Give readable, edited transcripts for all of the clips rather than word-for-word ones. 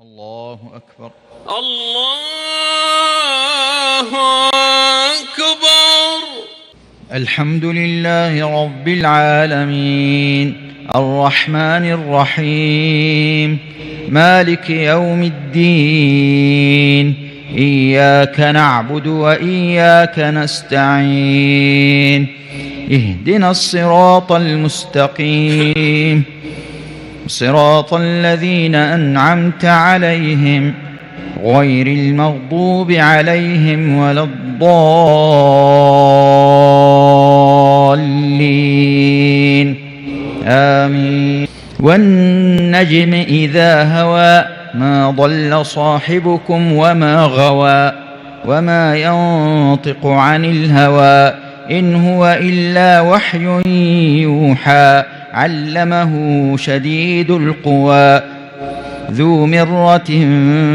الله أكبر. الله أكبر. الحمد لله رب العالمين الرحمن الرحيم مالك يوم الدين إياك نعبد وإياك نستعين اهدنا الصراط المستقيم صراط الذين أنعمت عليهم غير المغضوب عليهم ولا الضالين آمين. والنجم إذا هوى ما ضل صاحبكم وما غوى وما ينطق عن الهوى إن هو إلا وحي يوحى علمه شديد القوى ذو مرة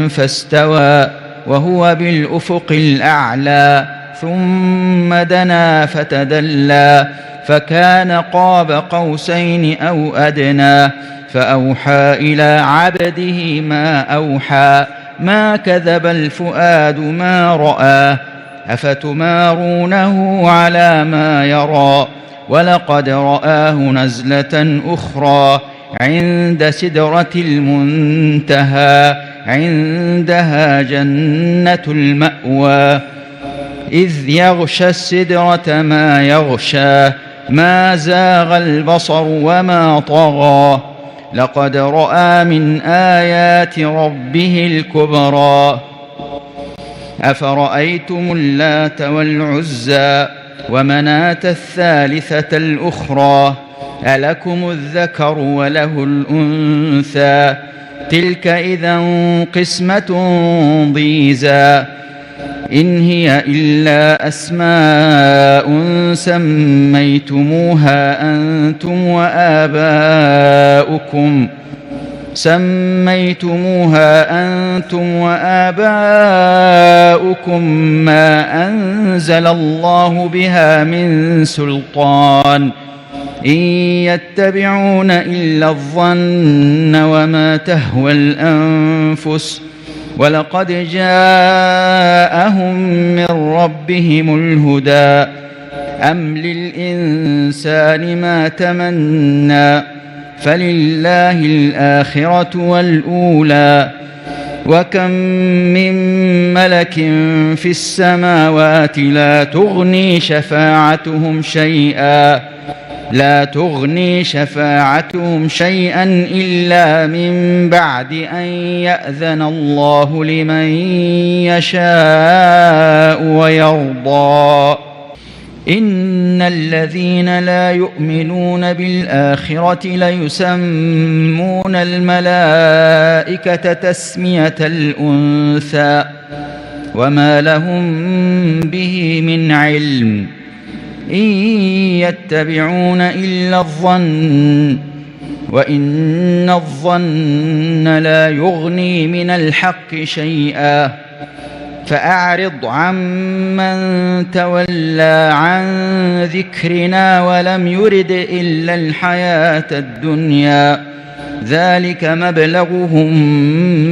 فاستوى وهو بالأفق الأعلى ثم دنا فتدلى فكان قاب قوسين أو أدنى فأوحى إلى عبده ما أوحى ما كذب الفؤاد ما رأى أفتمارونه على ما يرى ولقد رآه نزلة أخرى عند سدرة المنتهى عندها جنة المأوى إذ يغشى السدرة ما يغشى ما زاغ البصر وما طغى لقد رأى من آيات ربه الكبرى أفرأيتم اللات والعزى ومناة الثالثة الأخرى ألكم الذكر وله الأنثى تلك إذا قسمة ضيزى إن هي إلا أسماء سميتموها أنتم وآباؤكم ما أنزل الله بها من سلطان إن يتبعون إلا الظن وما تهوى الأنفس ولقد جاءهم من ربهم الهدى أم للإنسان ما تمنى فلله الآخرة والأولى وكم من ملك في السماوات لا تغني شفاعتهم شيئا إلا من بعد أن يأذن الله لمن يشاء ويرضى إن الذين لا يؤمنون بالآخرة ليسمون الملائكة تسمية الأنثى وما لهم به من علم إن يتبعون إلا الظن وإن الظن لا يغني من الحق شيئا فأعرض عمن تولى عن ذكرنا ولم يرد إلا الحياة الدنيا ذلك مبلغهم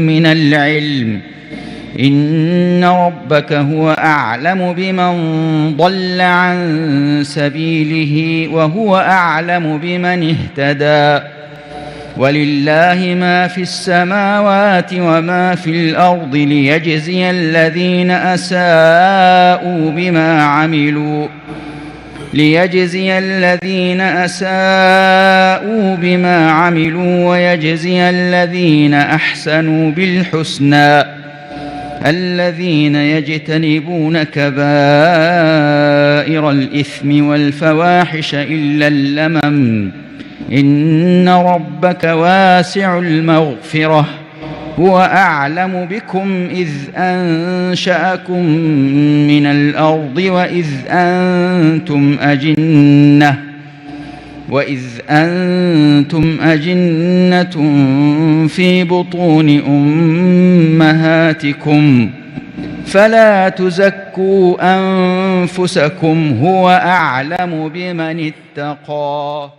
من العلم إن ربك هو أعلم بمن ضل عن سبيله وهو أعلم بمن اهتدى ولله ما في السماوات وما في الأرض ليجزي الذين أساءوا بما عملوا ويجزي الذين أحسنوا بالحسنى الذين يجتنبون كبائر الإثم والفواحش إلا اللمم إن ربك واسع المغفرة هو أعلم بكم إذ أنشأكم من الأرض وإذ أنتم أجنة في بطون أمهاتكم فلا تزكوا أنفسكم هو أعلم بمن اتقى.